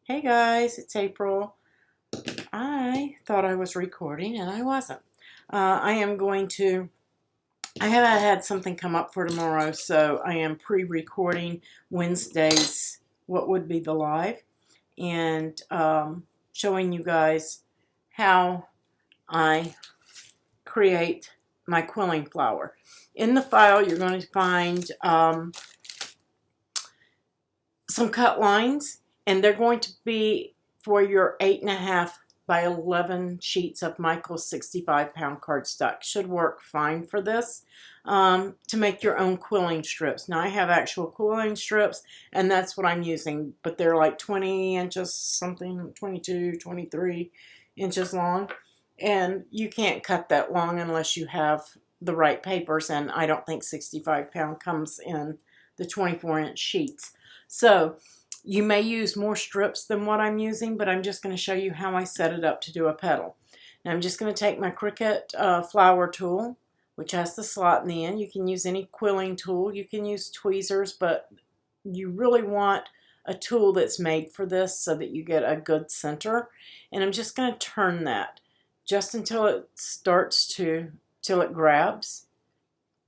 Hey guys, it's April. I thought I was recording and I wasn't. I am going to, I have had something come up for tomorrow, so I am pre-recording Wednesday's what would be the live and showing you guys how I create my quilling flower. In the file, you're going to find some cut lines, and they're going to be for your 8.5 by 11 sheets of Michael's 65-pound cardstock. Should work fine for this to make your own quilling strips. Now I have actual quilling strips, and that's what I'm using, but they're like 20 inches something, 22, 23 inches long, and you can't cut that long unless you have the right papers, and I don't think 65-pound comes in the 24-inch sheets. So you may use more strips than what I'm using, but I'm just going to show you how I set it up to do a petal. Now I'm just going to take my Cricut flower tool, which has the slot in the end. You can use any quilling tool. You can use tweezers, but you really want a tool that's made for this so that you get a good center. And I'm just going to turn that just until it starts to, till it grabs.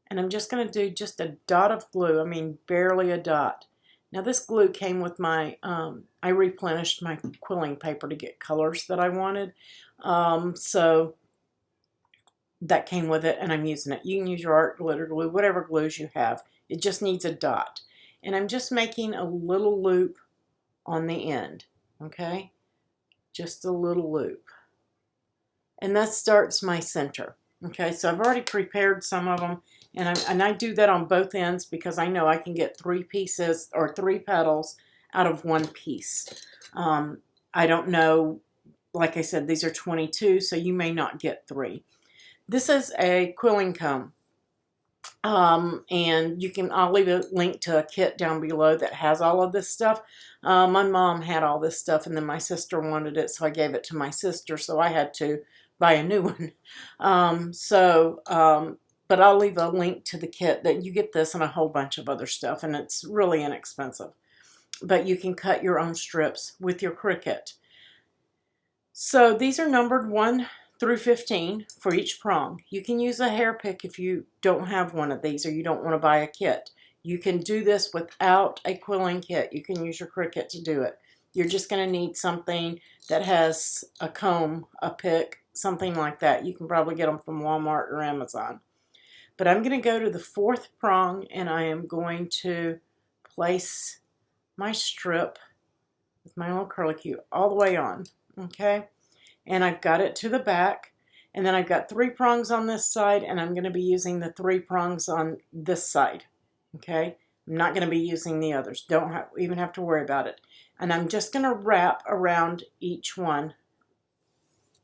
And I'm just going to do just a dot of glue. I mean, barely a dot. Now this glue came with my, I replenished my quilling paper to get colors that I wanted. So that came with it, and I'm using it. You can use your art glitter glue, whatever glues you have. It just needs a dot. And I'm just making a little loop on the end, okay? Just a little loop. And that starts my center. Okay, so I've already prepared some of them, and I do that on both ends because I know I can get 3 pieces or 3 petals out of 1 piece. I don't know, like I said, these are 22, so you may not get 3. This is a quilling comb, and you can, I'll leave a link to a kit down below that has all of this stuff. My mom had all this stuff, and then my sister wanted it, so I gave it to my sister, so I had to buy a new one. But I'll leave a link to the kit that you get this and a whole bunch of other stuff, and it's really inexpensive. But you can cut your own strips with your Cricut. So these are numbered 1 through 15 for each prong. You can use a hair pick if you don't have one of these or you don't want to buy a kit. You can do this without a quilling kit. You can use your Cricut to do it. You're just going to need something that has a comb, a pick, something like that. You can probably get them from Walmart or Amazon. But I'm going to go to the 4th prong, and I am going to place my strip with my little curlicue all the way on, okay? And I've got it to the back, and then I've got 3 prongs on this side, and I'm going to be using the 3 prongs on this side, okay? I'm not going to be using the others. Don't even have to worry about it. And I'm just going to wrap around each one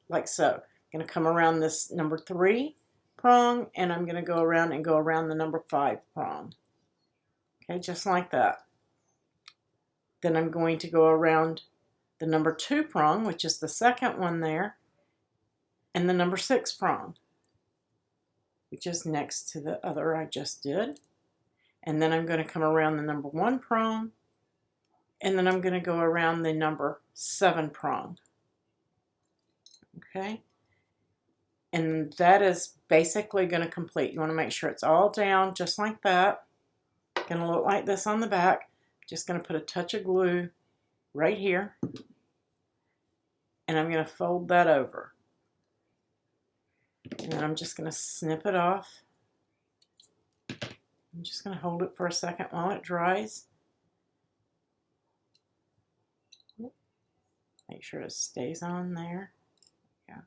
like so. I'm going to come around this number 3 prong, and I'm going to go around and go around the number 5 prong. Okay, just like that. Then I'm going to go around the number 2 prong, which is the second one there, and the number 6 prong, which is next to the other I just did. And then I'm going to come around the number 1 prong, and then I'm going to go around the number 7 prong. Okay? And that is basically going to complete. You want to make sure it's all down just like that. Going to look like this on the back. Just going to put a touch of glue right here. And I'm going to fold that over. And then I'm just going to snip it off. I'm just going to hold it for a second while it dries. Make sure it stays on there. Yeah.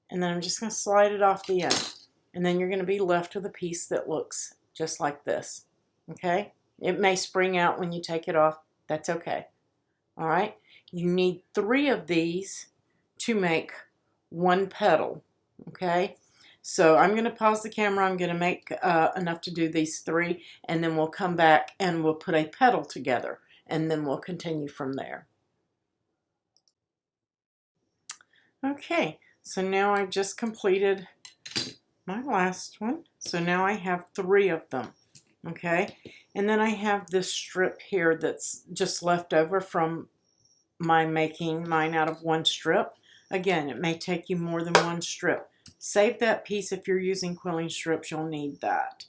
And then I'm just going to slide it off the end. And then you're going to be left with a piece that looks just like this. Okay? It may spring out when you take it off. That's okay. All right? You need 3 of these to make 1 petal. Okay? So I'm going to pause the camera. I'm going to make enough to do these 3, and then we'll come back and we'll put a petal together, and then we'll continue from there. Okay, so now I've just completed my last one. So now I have 3 of them. Okay, And then I have this strip here that's just left over from my making mine out of one strip. Again, it may take you more than one strip. Save that piece. If you're using quilling strips, you'll need that.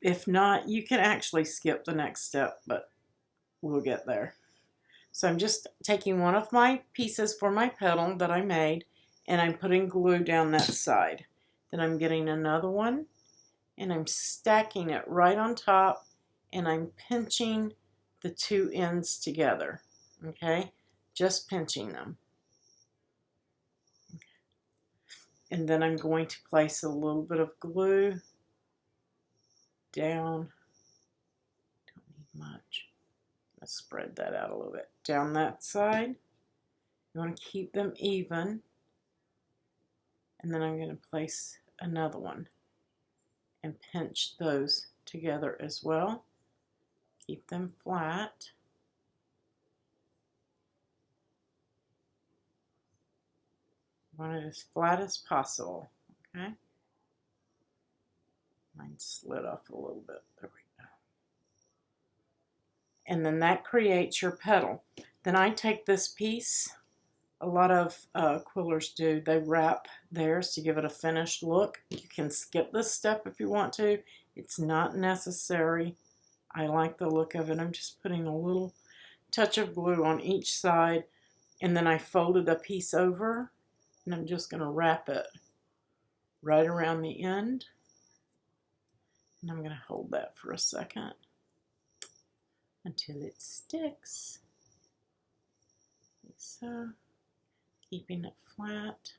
If not, you can actually skip the next step, but we'll get there. So I'm just taking one of my pieces for my petal that I made, and I'm putting glue down that side. Then I'm getting another one, and I'm stacking it right on top, and I'm pinching the two ends together. Okay, just pinching them. And then I'm going to place a little bit of glue down. Don't need much. Let's spread that out a little bit. Down that side. You want to keep them even. And then I'm going to place another one and pinch those together as well. Keep them flat. You want it as flat as possible. Okay? Mine slid off a little bit. There we go. And then that creates your petal. Then I take this piece. A lot of quillers do. They wrap theirs to give it a finished look. You can skip this step if you want to. It's not necessary. I like the look of it. I'm just putting a little touch of glue on each side, and then I folded a piece over, and I'm just going to wrap it right around the end. And I'm going to hold that for a second until it sticks. Like so. Keeping it flat.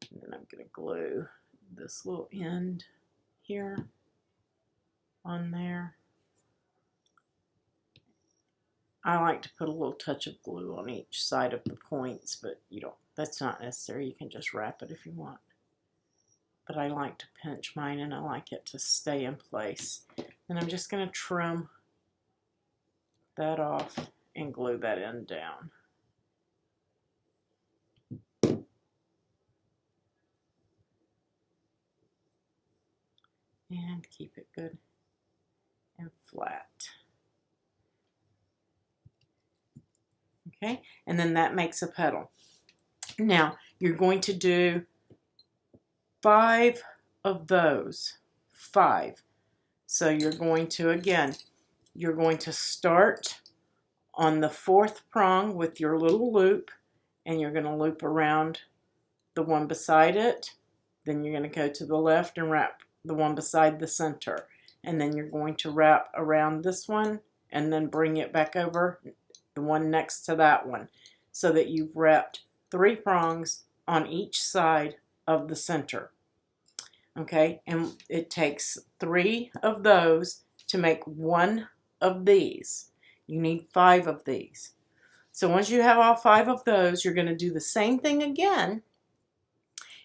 And then I'm going to glue this little end here on there. I like to put a little touch of glue on each side of the points, but you don't, that's not necessary. You can just wrap it if you want. But I like to pinch mine, and I like it to stay in place. And I'm just going to trim that off and glue that end down. And keep it good and flat. Okay, and then that makes a petal. Now, you're going to do 5 of those. 5. So you're going to, again, you're going to start on the 4th prong with your little loop, and you're going to loop around the one beside it. Then you're going to go to the left and wrap the one beside the center, and then you're going to wrap around this one and then bring it back over the one next to that one, so that you've wrapped 3 prongs on each side of the center. Okay, and it takes 3 of those to make 1 of these. You need 5 of these. So once you have all 5 of those, you're going to do the same thing again,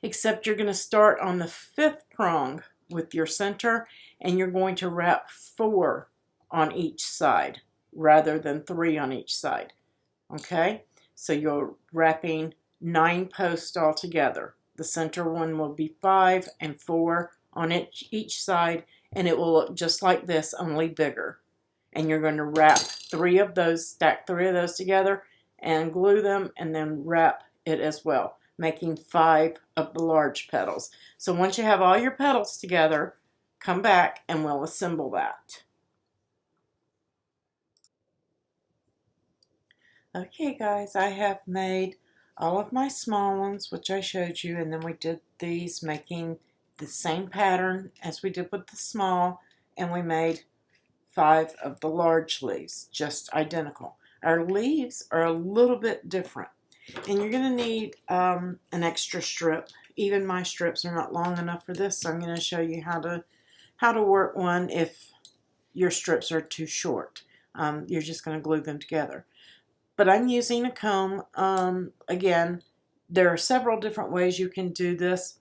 except you're going to start on the 5th prong with your center, and you're going to wrap 4 on each side rather than 3 on each side. Okay, so you're wrapping 9 posts all together. The center one will be 5 and 4 on each side, and it will look just like this, only bigger. And you're going to wrap 3 of those, stack 3 of those together and glue them, and then wrap it as well, making 5 of the large petals. So once you have all your petals together, come back and we'll assemble that. Okay guys, I have made all of my small ones, which I showed you, and then we did these making the same pattern as we did with the small, and we made 5 of the large leaves, just identical. Our leaves are a little bit different, and you're going to need an extra strip. Even my strips are not long enough for this, so I'm going to show you how to work one if your strips are too short. You're just going to glue them together. But I'm using a comb. Again, there are several different ways you can do this,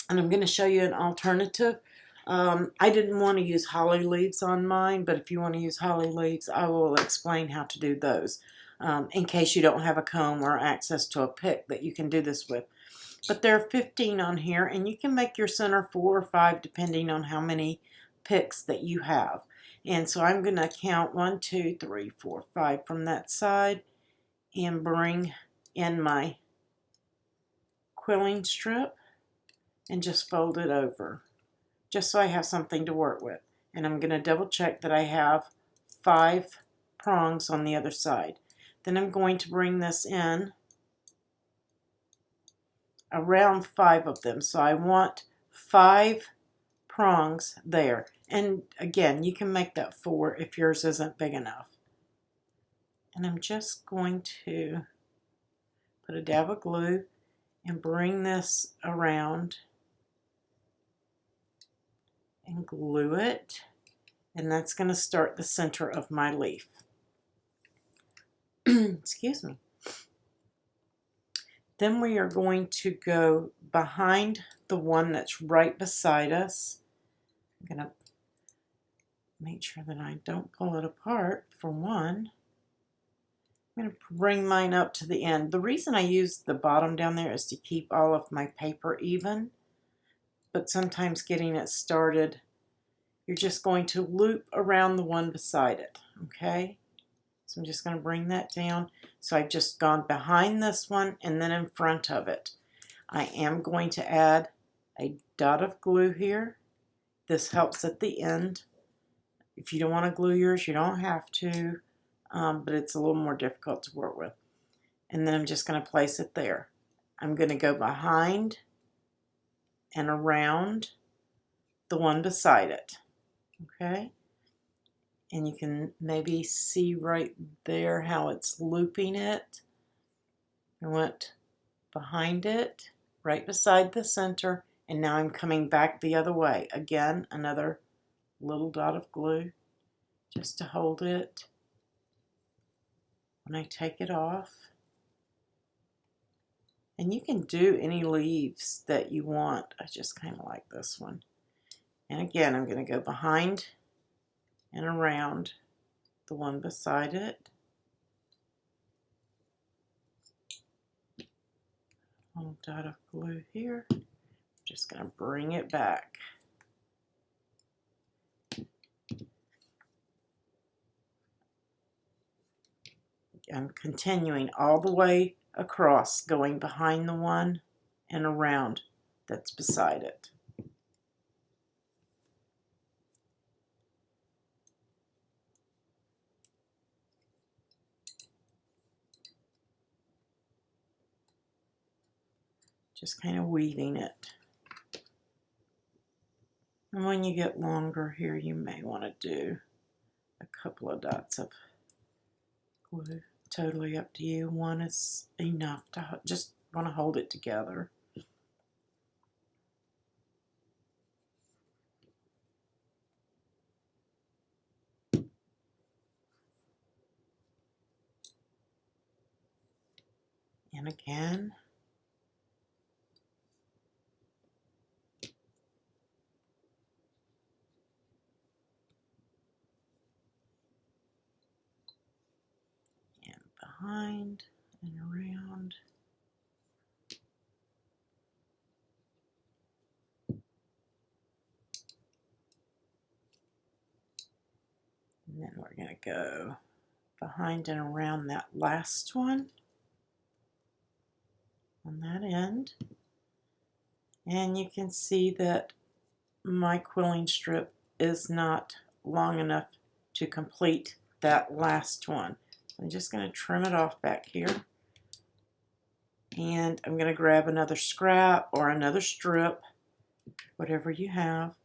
and I'm going to show you an alternative. I didn't want to use holly leaves on mine, but if you want to use holly leaves, I will explain how to do those in case you don't have a comb or access to a pick that you can do this with. But there are 15 on here, and you can make your center 4 or 5 depending on how many picks that you have. And so I'm going to count 1, 2, 3, 4, 5 from that side and bring in my quilling strip and just fold it over just so I have something to work with. And I'm going to double check that I have 5 prongs on the other side. Then I'm going to bring this in around 5 of them. So I want 5 prongs there. And again, you can make that 4 if yours isn't big enough. And I'm just going to put a dab of glue and bring this around and glue it. And that's going to start the center of my leaf. Excuse me. Then we are going to go behind the one that's right beside us. I'm going to make sure that I don't pull it apart for one. I'm going to bring mine up to the end. The reason I use the bottom down there is to keep all of my paper even, but sometimes getting it started, you're just going to loop around the one beside it, okay? So I'm just going to bring that down. So I've just gone behind this one and then in front of it. I am going to add a dot of glue here. This helps at the end. If you don't want to glue yours, you don't have to, but it's a little more difficult to work with. And then I'm just going to place it there. I'm going to go behind and around the one beside it, okay? And you can maybe see right there how it's looping it. I went behind it, right beside the center, and now I'm coming back the other way. Again, another little dot of glue just to hold it when I take it off. And you can do any leaves that you want. I just kind of like this one. And again, I'm going to go behind and around the one beside it. A little dot of glue here. I'm just going to bring it back. I'm continuing all the way across, going behind the one and around that's beside it. Just kind of weaving it. And when you get longer here, you may want to do a couple of dots of glue. Totally up to you. One is enough to just want to hold it together. And again. Behind and around. And then we're going to go behind and around that last one on that end. And you can see that my quilling strip is not long enough to complete that last one. I'm just going to trim it off back here. And I'm going to grab another scrap or another strip, whatever you have.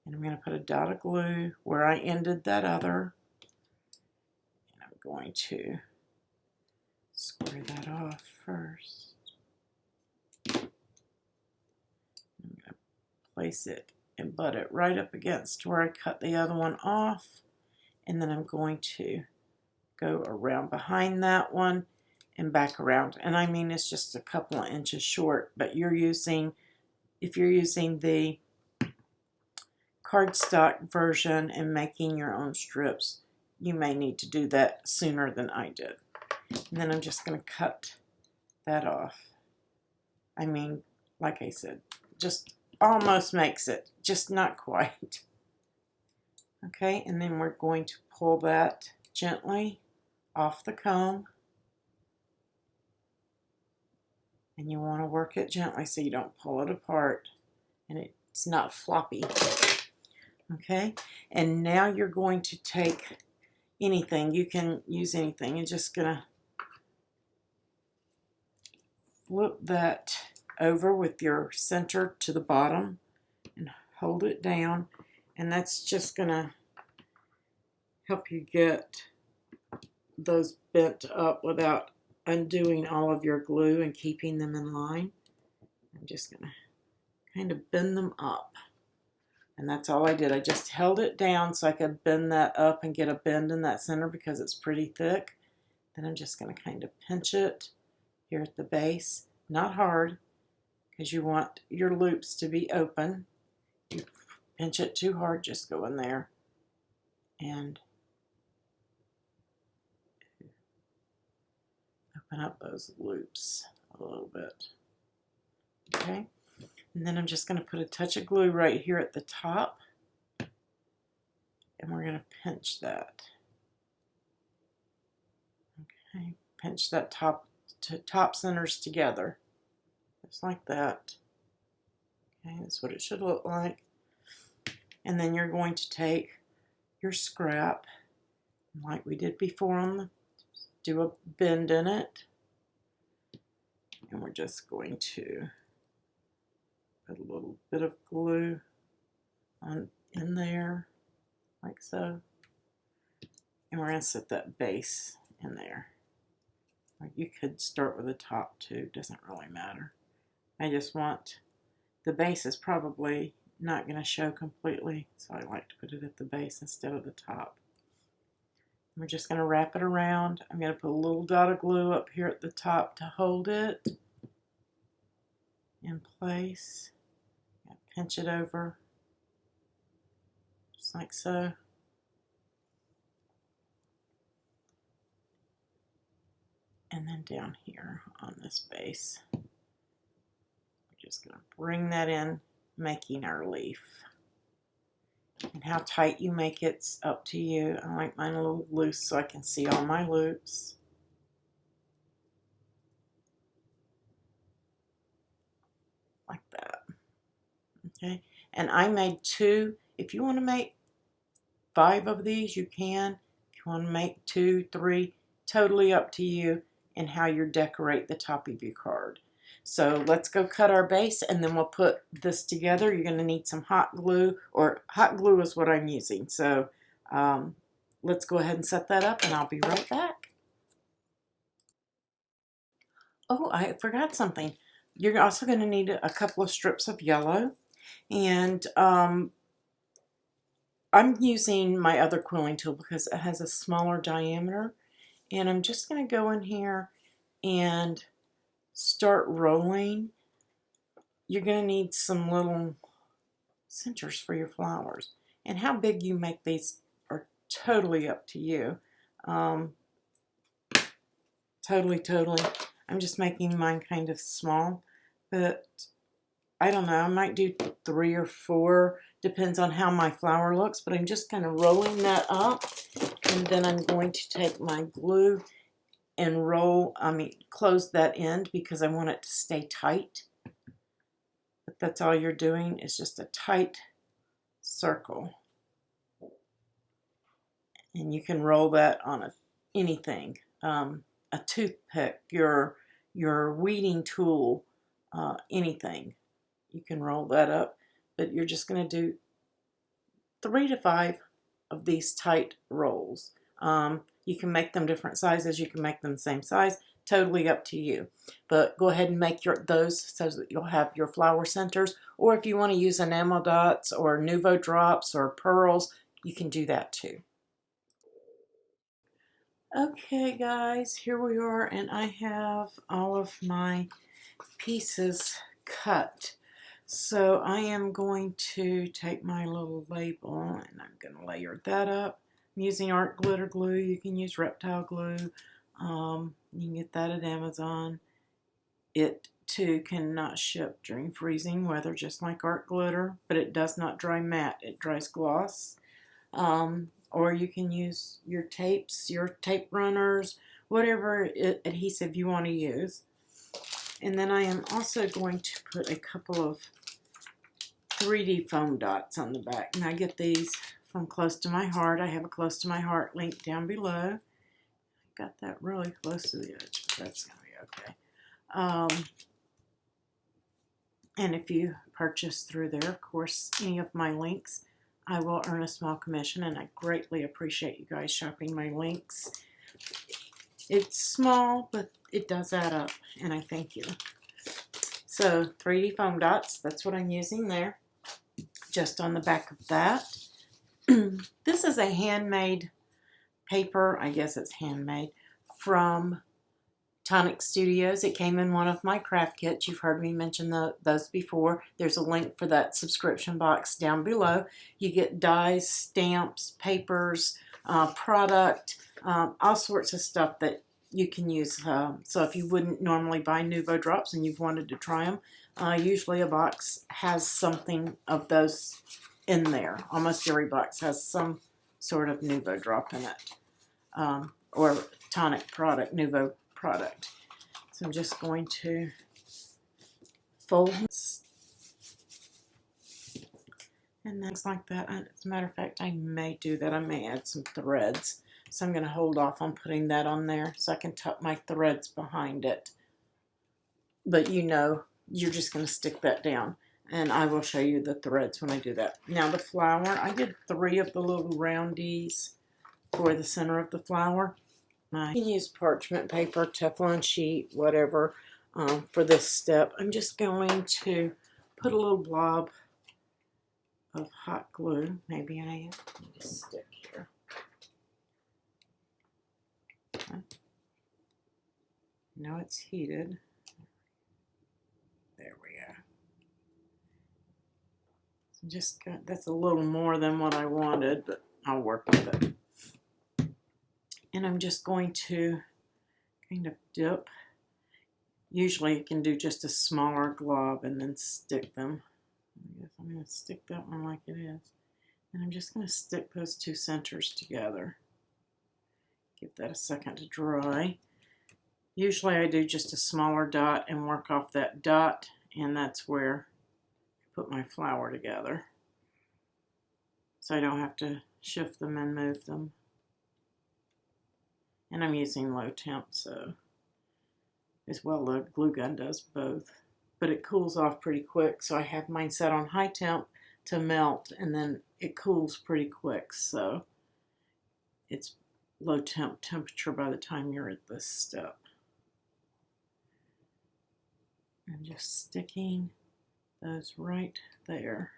And I'm going to put a dot of glue where I ended that other. And I'm going to square that off first. I'm going to place it and butt it right up against where I cut the other one off. And then I'm going to go around behind that one and back around. And I mean, it's just a couple of inches short, but you're using, if you're using the cardstock version and making your own strips, you may need to do that sooner than I did. And then I'm just going to cut that off. I mean, like I said, just almost makes it, just not quite. Okay, and then we're going to pull that gently off the comb. And you want to work it gently so you don't pull it apart and it's not floppy. Okay, and now you're going to take anything. You can use anything. You're just going to flip that over with your center to the bottom and hold it down, and that's just going to help you get those bent up without undoing all of your glue and keeping them in line. I'm just going to kind of bend them up, and that's all I did. I just held it down so I could bend that up and get a bend in that center because it's pretty thick. Then I'm just going to kind of pinch it here at the base, not hard, because you want your loops to be open. If you pinch it too hard, just go in there and open up those loops a little bit. Okay, and then I'm just going to put a touch of glue right here at the top, and we're going to pinch that. Okay, pinch that top centers together, just like that. Okay, that's what it should look like. And then you're going to take your scrap, like we did before, do a bend in it, and we're just going to put a little bit of glue in there, like so, and we're going to set that base in there. You could start with the top too, doesn't really matter. I just want, the base is probably not going to show completely, so I like to put it at the base instead of the top. We're just going to wrap it around. I'm going to put a little dot of glue up here at the top to hold it in place. Pinch it over, just like so. And then down here on this base, we're just going to bring that in, making our leaf. And how tight you make it's up to you. I like mine a little loose so I can see all my loops. Like that. Okay, and I made 2. If you want to make 5 of these, you can. If you want to make 2, 3, totally up to you and how you decorate the top of your card. So let's go cut our base, and then we'll put this together. You're going to need some hot glue, or hot glue is what I'm using. So let's go ahead and set that up, and I'll be right back. Oh, I forgot something. You're also going to need a couple of strips of yellow, and I'm using my other quilling tool because it has a smaller diameter, and I'm just going to go in here and start rolling. You're going to need some little centers for your flowers, and how big you make these are totally up to you. Totally. I'm just making mine kind of small, but I don't know, I might do 3 or 4, depends on how my flower looks, but I'm just kind of rolling that up, and then I'm going to take my glue and close that end because I want it to stay tight. But that's all you're doing, is just a tight circle. And you can roll that on anything, a toothpick, your weeding tool, anything. You can roll that up, but you're just going to do 3 to 5 of these tight rolls. You can make them different sizes. You can make them the same size. Totally up to you. But go ahead and make those so that you'll have your flower centers. Or if you want to use enamel dots or Nuvo drops or pearls, you can do that too. Okay guys, here we are, and I have all of my pieces cut. So I am going to take my little label and I'm going to layer that up. I'm using art glitter glue. You can use reptile glue. You can get that at Amazon. It too cannot ship during freezing weather, just like art glitter, but it does not dry matte. It dries gloss. Or you can use your tapes, your tape runners, whatever adhesive you want to use. And then I am also going to put a couple of 3D foam dots on the back. And I get these from Close to My Heart. I have a Close to My Heart link down below. Got that really close to the edge, but that's going to be okay. And if you purchase through there, of course, any of my links, I will earn a small commission, and I greatly appreciate you guys shopping my links. It's small, but it does add up, and I thank you. So 3D foam dots, that's what I'm using there. Just on the back of that. This is a handmade paper, I guess it's handmade, from Tonic Studios. It came in one of my craft kits. You've heard me mention those before. There's a link for that subscription box down below. You get dies, stamps, papers, product, all sorts of stuff that you can use. So if you wouldn't normally buy Nuvo drops and you've wanted to try them, usually a box has something of those in there. Almost every box has some sort of Nuvo drop in it, or Tonic product, Nuvo product. So I'm just going to fold this and things like that. As a matter of fact, I may do that. I may add some threads. So I'm going to hold off on putting that on there so I can tuck my threads behind it. But you know, you're just going to stick that down. And I will show you the threads when I do that. Now the flower, I did 3 of the little roundies for the center of the flower. You can use parchment paper, Teflon sheet, whatever, for this step. I'm just going to put a little blob of hot glue. Maybe I need to stick here. Now it's heated. There we go. So just that's a little more than what I wanted, but I'll work with it. And I'm just going to kind of dip. Usually you can do just a smaller glob and then stick them. I guess I'm going to stick that one like it is. And I'm just going to stick those 2 centers together. Give that a second to dry. Usually I do just a smaller dot and work off that dot, and that's where I put my flower together. So I don't have to shift them and move them. And I'm using low temp, so as well the glue gun does both. But it cools off pretty quick, so I have mine set on high temp to melt, and then it cools pretty quick, so it's low temperature by the time you're at this step. I'm just sticking those right there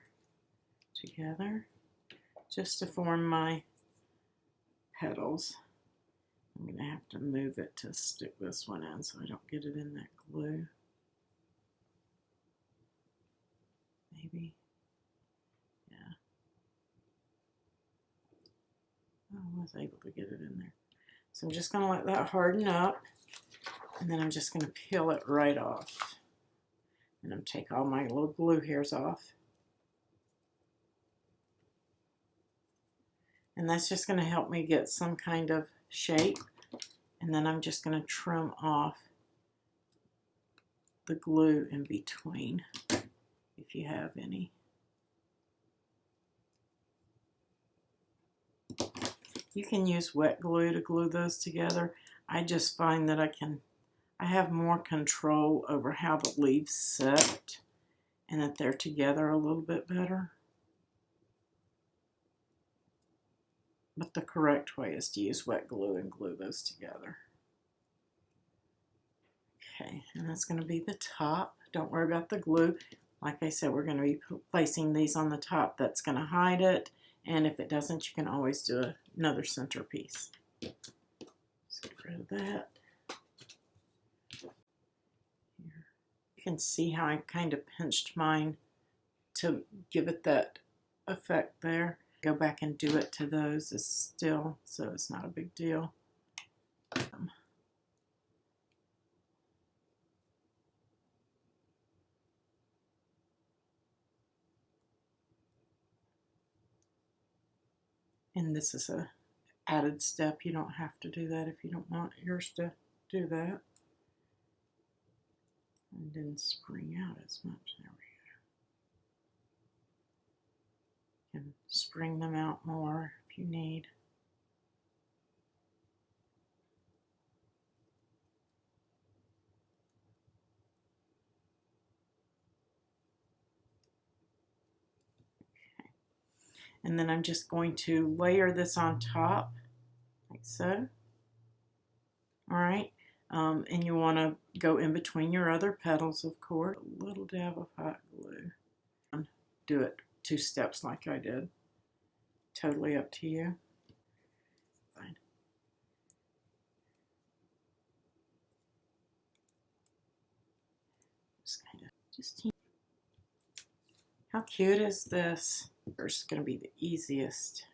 together just to form my petals. I'm going to have to move it to stick this one in so I don't get it in that glue. Maybe. Yeah. I was able to get it in there. So I'm just going to let that harden up, and then I'm just going to peel it right off. And I'm going to take all my little glue hairs off. And that's just going to help me get some kind of shape. And then I'm just going to trim off the glue in between, if you have any. You can use wet glue to glue those together. I just find that I have more control over how the leaves set and that they're together a little bit better. But the correct way is to use wet glue and glue those together. Okay, and that's going to be the top. Don't worry about the glue. Like I said, we're going to be placing these on the top. That's going to hide it. And if it doesn't, you can always do another centerpiece. Let's get rid of that. Here. You can see how I kind of pinched mine to give it that effect there. Go back and do it to those is still, so it's not a big deal. And this is a added step. You don't have to do that if you don't want yours to do that. And didn't spring out as much. There we go. You can spring them out more if you need. And then I'm just going to layer this on top, like so. All right, and you want to go in between your other petals, of course. A little dab of hot glue. Do it 2 steps like I did. Totally up to you. Fine. Just how cute is this? It's going to be the easiest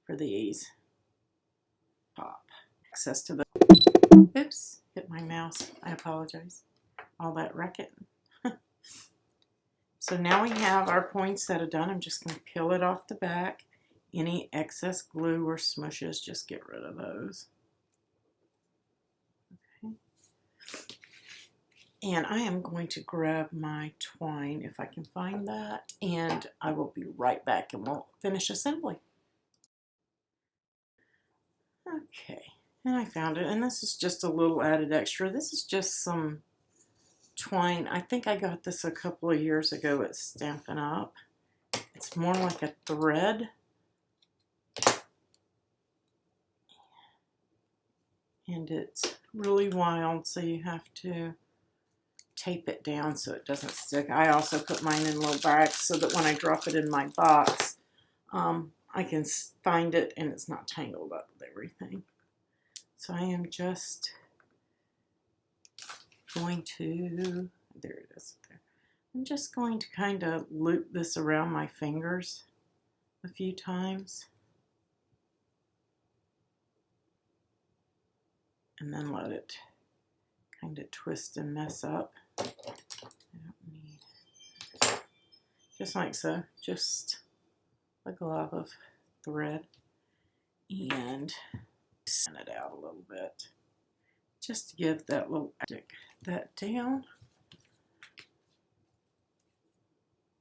for these. Pop. Access to the... Oops, hit my mouse. I apologize. All that racket. So now we have our poinsettia done. I'm just going to peel it off the back. Any excess glue or smushes, just get rid of those. Okay. And I am going to grab my twine if I can find that, and I will be right back and we'll finish assembly. Okay, and I found it, and this is just a little added extra. This is just some twine. I think I got this a couple of years ago at Stampin' Up. It's more like a thread. And it's really wild, so you have to tape it down so it doesn't stick. I also put mine in little bags so that when I drop it in my box, I can find it and it's not tangled up with everything. So I am just going to, there it is there. I'm just going to kind of loop this around my fingers a few times. And then let it kind of twist and mess up. I don't need, just like so, just a glob of thread, and sand it out a little bit, just to give that little, stick that down.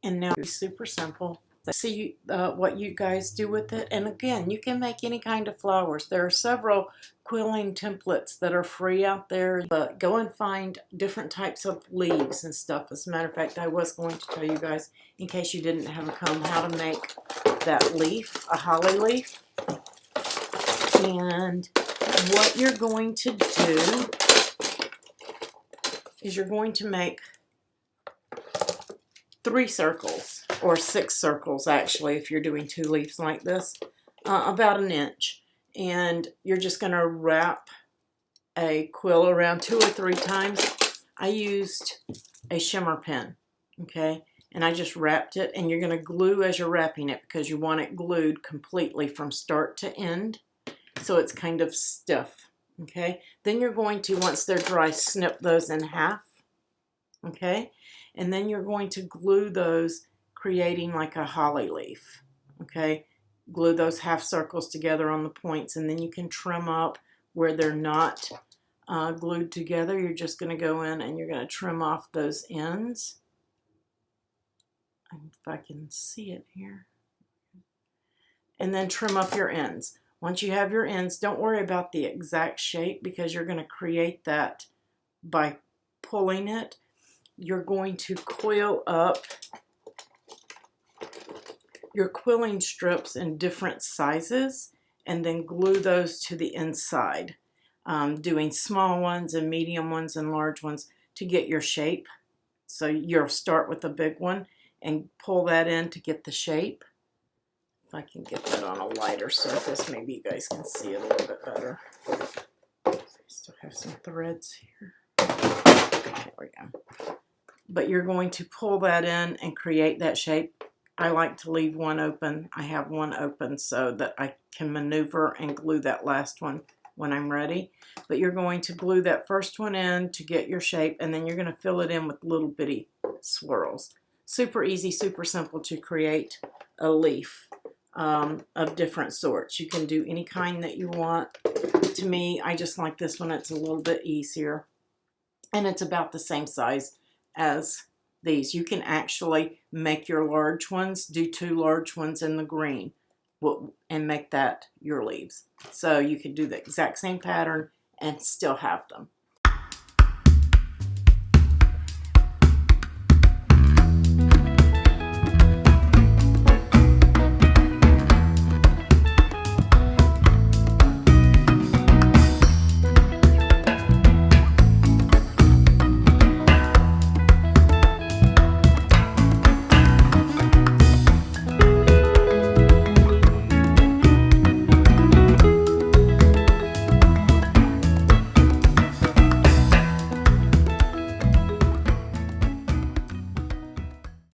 And now it's super simple. See what you guys do with it. And again, you can make any kind of flowers. There are several quilling templates that are free out there, but go and find different types of leaves and stuff. As a matter of fact, I was going to tell you guys, in case you didn't have a comb, how to make that leaf, a holly leaf. And what you're going to do is you're going to make 3 circles, or 6 circles actually, if you're doing 2 leaves like this, about 1 inch. And you're just going to wrap a quill around 2 or 3 times. I used a shimmer pen, okay, and I just wrapped it, and you're going to glue as you're wrapping it because you want it glued completely from start to end, so it's kind of stiff, okay. Then you're going to, once they're dry, snip those in half, okay, and then you're going to glue those, creating like a holly leaf, okay. Glue those half circles together on the points, and then you can trim up where they're not glued together. You're just going to go in and you're going to trim off those ends. If I can see it here. And then trim up your ends. Once you have your ends, don't worry about the exact shape because you're going to create that by pulling it. You're going to coil up your quilling strips in different sizes and then glue those to the inside, doing small ones and medium ones and large ones to get your shape. So you'll start with a big one and pull that in to get the shape. If I can get that on a lighter surface, maybe you guys can see it a little bit better. I still have some threads here. There we go. But you're going to pull that in and create that shape. I like to leave one open. I have one open so that I can maneuver and glue that last one when I'm ready. But you're going to glue that first one in to get your shape, and then you're going to fill it in with little bitty swirls. Super easy, super simple to create a leaf. of different sorts. You can do any kind that you want. To me, I just like this one. It's a little bit easier. And it's about the same size as these. You can actually make your large ones, do 2 large ones in the green, and make that your leaves. So you can do the exact same pattern and still have them.